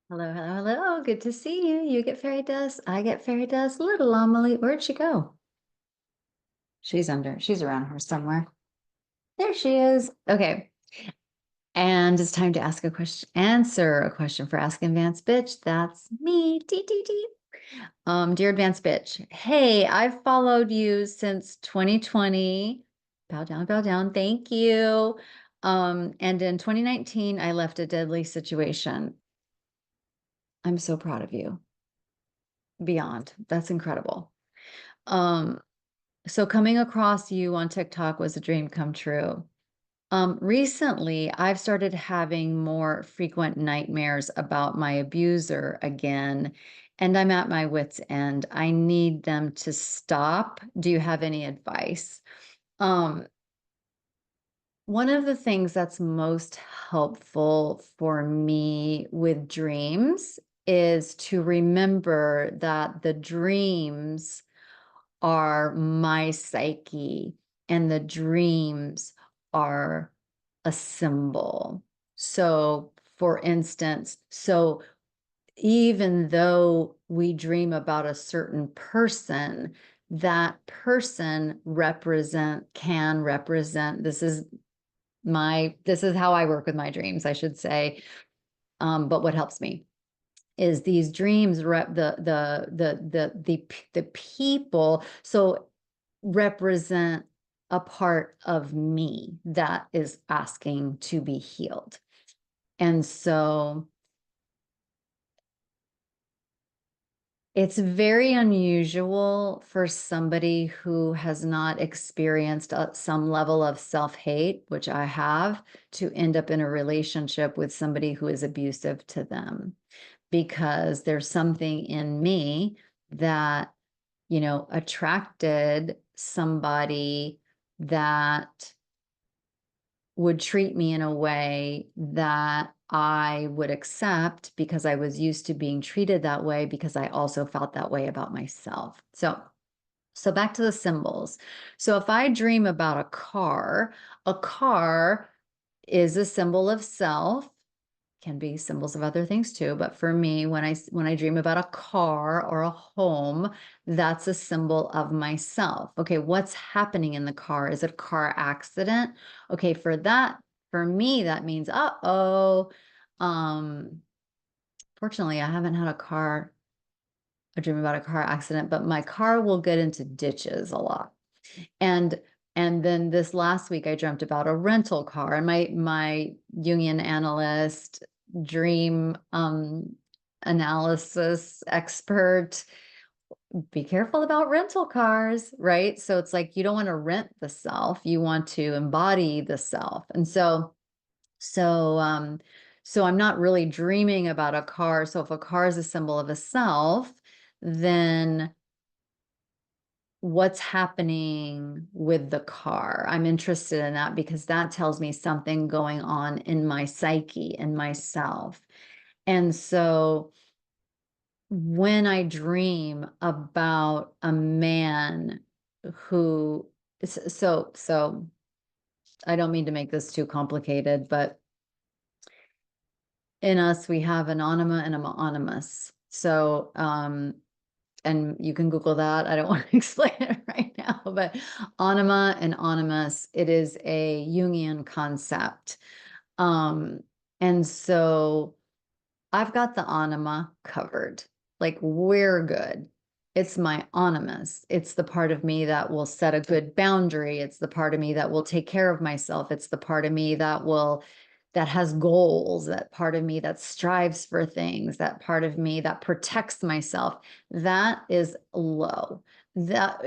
Hello, hello, hello. Good to see you. You get fairy dust. I get fairy dust. Little Amelie, where'd she go? She's around here somewhere. There she is. Okay. And it's time to answer a question for Ask Advanced Bitch. That's me. T. Dear Advanced Bitch. Hey, I've followed you since 2020. Bow down, bow down. Thank you. And in 2019, I left a deadly situation. I'm so proud of you. Beyond. That's incredible. Um, so coming across you on TikTok was a dream come true. Recently, I've started having more frequent nightmares about my abuser again, and I'm at my wit's end. I need them to stop. Do you have any advice? Um, One of the things that's most helpful for me with dreams is to remember that the dreams are my psyche and the dreams are a symbol. So, for instance, even though we dream about a certain person, that person can represent, this is how I work with my dreams, I should say. But what helps me is these dreams the people so represent a part of me that is asking to be healed. And so it's very unusual for somebody who has not experienced some level of self-hate, which I have, to end up in a relationship with somebody who is abusive to them, because there's something in me that, attracted somebody that would treat me in a way that I would accept because I was used to being treated that way, because I also felt that way about myself. So back to the symbols. So if I dream about a car is a symbol of self, can be symbols of other things too, but for me, when I dream about a car or a home, that's a symbol of myself. Okay, what's happening in the car? Is it a car accident? Okay, for me, that means, uh-oh. Fortunately, I haven't had a dream about a car accident, but my car will get into ditches a lot. And and then this last week I dreamt about a rental car, and my Jungian analyst, dream analysis expert, be careful about rental cars, right? So it's like you don't want to rent the self, you want to embody the self. And so so I'm not really dreaming about a car. So if a car is a symbol of a self, then what's happening with the car? I'm interested in that because that tells me something going on in my psyche and myself. And so when I dream about a man who, so I don't mean to make this too complicated, but in us, we have an anima and an animus. So, and you can Google that. I don't want to explain it right now, but anima and animus, it is a Jungian concept. Um, and so I've got the anima covered. Like, we're good. It's my animus. It's the part of me that will set a good boundary. It's the part of me that will take care of myself. It's the part of me that has goals, that part of me that strives for things, that part of me that protects myself. That is low. That,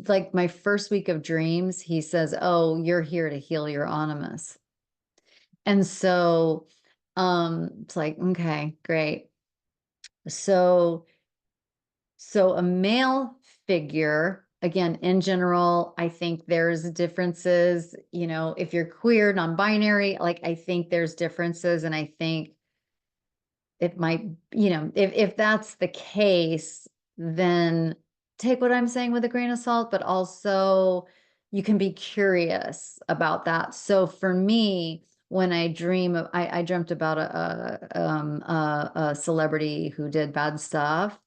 like my first week of dreams, he says, "Oh, you're here to heal your animus." And so it's like, okay, great. So a male figure, again, in general, I think there's differences, if you're queer, non-binary, like I think there's differences, and I think it might, if that's the case, then take what I'm saying with a grain of salt, but also you can be curious about that. So for me, when I dream of, I dreamt about a celebrity who did bad stuff.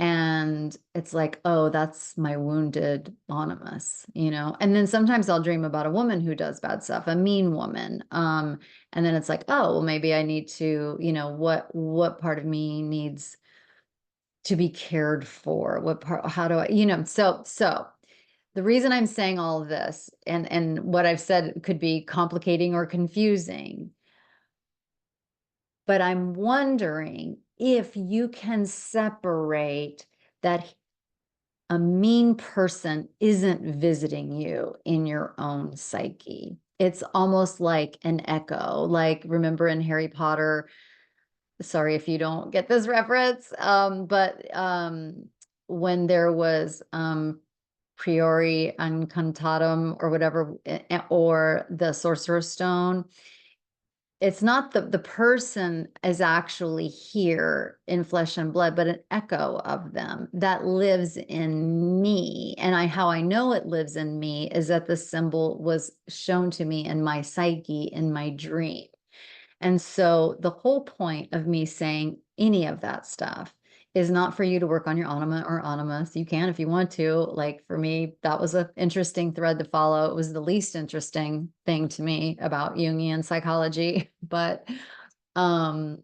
And it's like, oh, that's my wounded animus, you know? And then sometimes I'll dream about a woman who does bad stuff, a mean woman. And then it's like, oh, well, maybe I need to, you know, what part of me needs to be cared for? What part, how do I, you know, so the reason I'm saying all of this, and what I've said could be complicating or confusing, but I'm wondering if you can separate that a mean person isn't visiting you in your own psyche. It's almost like an echo. Like, remember in Harry Potter, sorry if you don't get this reference, but when there was Priori Uncantatum or whatever, or the Sorcerer's Stone, it's not the person is actually here in flesh and blood, but an echo of them that lives in me. And how I know it lives in me is that the symbol was shown to me in my psyche in my dream. And so the whole point of me saying any of that stuff is not for you to work on your anima or animus. You can if you want to. Like, for me, that was an interesting thread to follow. It was the least interesting thing to me about Jungian psychology, but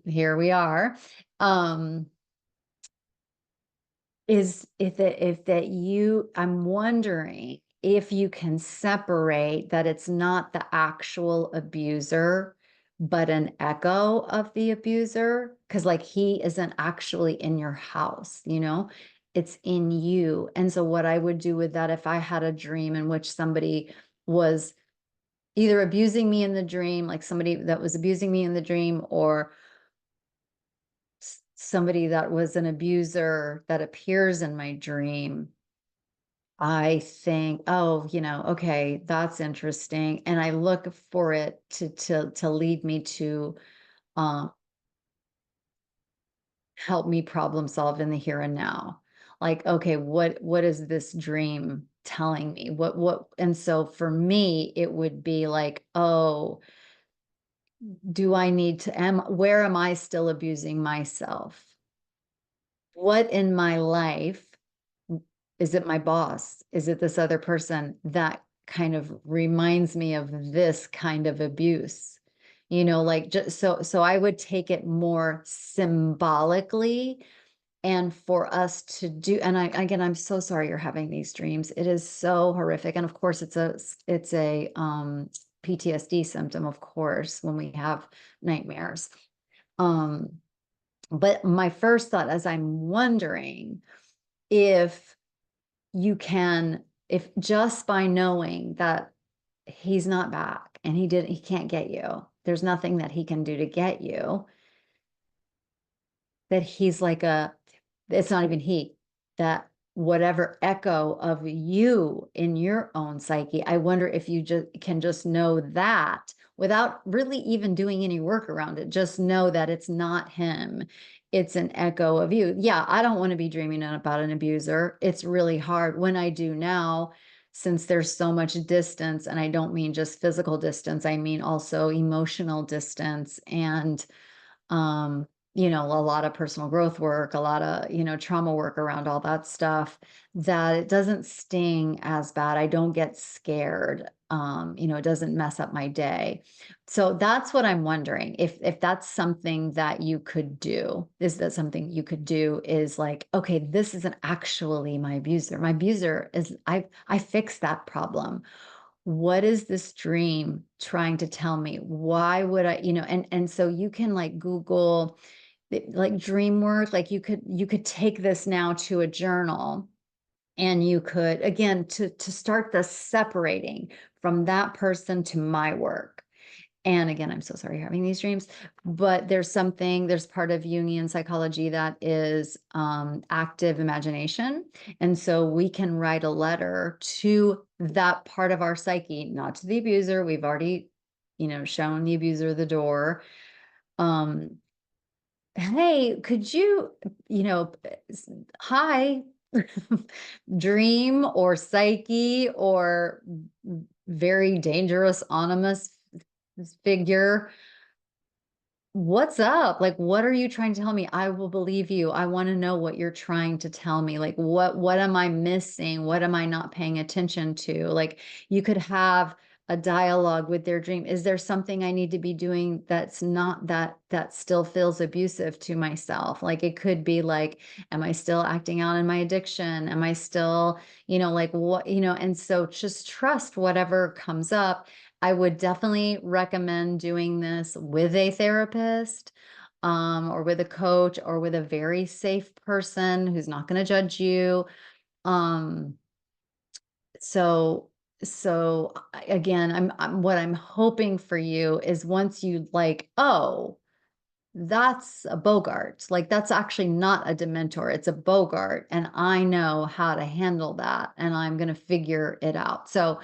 here we are. Is if that you, I'm wondering if you can separate that it's not the actual abuser, but an echo of the abuser. Because like, he isn't actually in your house, you know, it's in you. And so what I would do with that, if I had a dream in which somebody was either abusing me in the dream, like somebody that was abusing me in the dream, or somebody that was an abuser that appears in my dream, I think, oh, you know, okay, that's interesting. And I look for it to lead me to um, help me problem solve in the here and now. Like, okay, what is this dream telling me? And so for me, it would be like, oh, do I need to, where am I still abusing myself? What in my life, is it my boss? Is it this other person that kind of reminds me of this kind of abuse? You know, like, just so I would take it more symbolically, and for us to do, and again, I'm so sorry you're having these dreams. It is so horrific. And of course it's a PTSD symptom, of course, when we have nightmares. But my first thought, as I'm wondering if you can, if just by knowing that he's not back and he can't get you, there's nothing that he can do to get you, that he's like it's not even he, that whatever echo of you in your own psyche, I wonder if you just know that without really even doing any work around it, just know that it's not him. It's an echo of you. Yeah, I don't want to be dreaming about an abuser. It's really hard when I do now, since there's so much distance, and I don't mean just physical distance, I mean also emotional distance, and um, you know, a lot of personal growth work, a lot of, you know, trauma work around all that stuff, that it doesn't sting as bad. I don't get scared. You know, it doesn't mess up my day. So that's what I'm wondering, if that's something that you could do. Is that something you could do, is like, okay, this isn't actually my abuser. My abuser is, I fixed that problem. What is this dream trying to tell me? Why would I, you know, and so you can like Google like dream work, like you could take this now to a journal, and you could, again, to start the separating from that person to my work. And again, I'm so sorry you're having these dreams, but there's part of Jungian psychology that is active imagination. And so we can write a letter to that part of our psyche, not to the abuser. We've already, you know, shown the abuser the door. Hey, could you, you know, hi, dream or psyche or very dangerous animus, this figure, what's up? Like, what are you trying to tell me? I will believe you. I want to know what you're trying to tell me. Like, what am I missing? What am I not paying attention to? Like, you could have a dialogue with their dream. Is there something I need to be doing that's not that still feels abusive to myself? Like, it could be like, am I still acting out in my addiction? Am I still, like what, and so just trust whatever comes up. I would definitely recommend doing this with a therapist, or with a coach, or with a very safe person who's not going to judge you. Um, again, what I'm hoping for you is once you like, oh, that's a Bogart. Like that's actually not a Dementor. It's a Bogart. And I know how to handle that. And I'm going to figure it out. So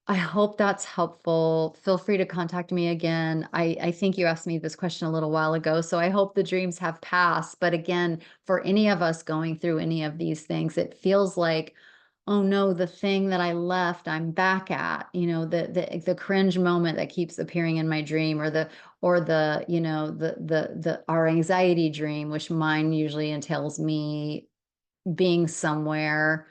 I hope that's helpful. Feel free to contact me again. I think you asked me this question a little while ago, so I hope the dreams have passed. But again, for any of us going through any of these things, it feels like, oh no, the thing that I left, I'm back at, the cringe moment that keeps appearing in my dream, or our anxiety dream, which mine usually entails me being somewhere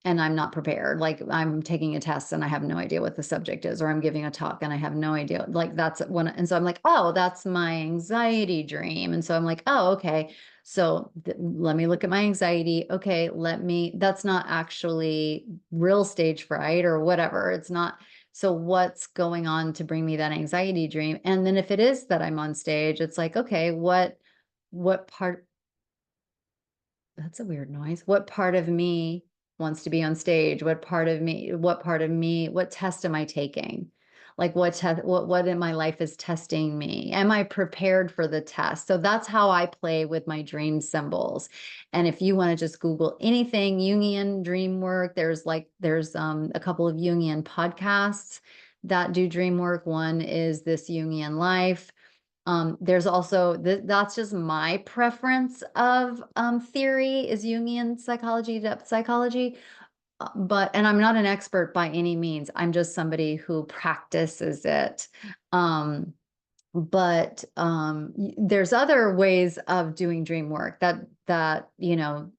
and I'm not prepared. Like I'm taking a test and I have no idea what the subject is, or I'm giving a talk and I have no idea. Like that's one. And so I'm like, oh, that's my anxiety dream. And so I'm like, oh, okay. So let me look at my anxiety. Okay, that's not actually real stage fright or whatever. It's not. So what's going on to bring me that anxiety dream? And then if it is that I'm on stage, it's like, okay, what part, that's a weird noise. What part of me wants to be on stage? What part of me, what test am I taking? Like what in my life is testing me? Am I prepared for the test? So that's how I play with my dream symbols. And if you want to just Google anything Jungian dream work, there's a couple of Jungian podcasts that do dream work. One is This Jungian Life. There's also that's just my preference of theory is Jungian psychology, depth psychology. And I'm not an expert by any means. I'm just somebody who practices it. There's other ways of doing dream work that I'm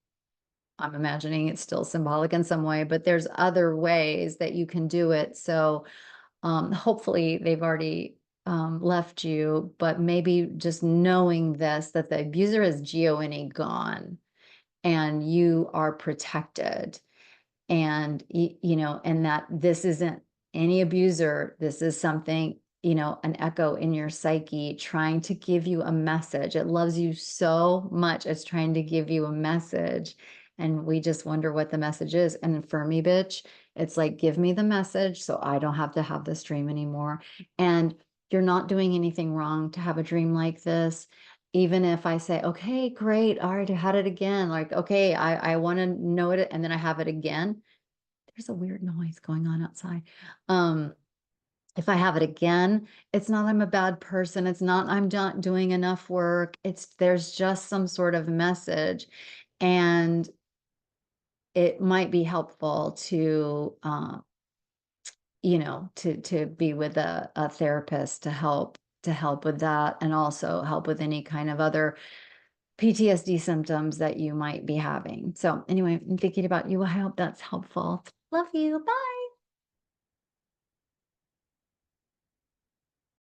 imagining it's still symbolic in some way, but there's other ways that you can do it. So hopefully they've already left you, but maybe just knowing this, that the abuser is gone and you are protected, and and that this isn't any abuser. This is something, an echo in your psyche trying to give you a message. It loves you so much. It's trying to give you a message. And we just wonder what the message is. And for me, bitch, it's like, give me the message so I don't have to have this dream anymore. And you're not doing anything wrong to have a dream like this. Even if I say, okay, great, all right, I had it again. Like, okay, I want to know it, and then I have it again. There's a weird noise going on outside. If I have it again, it's not I'm a bad person. It's not I'm not doing enough work. There's just some sort of message. And it might be helpful to to be with a therapist to help with that, and also help with any kind of other PTSD symptoms that you might be having. So anyway, I'm thinking about you. I hope that's helpful. Love you. Bye.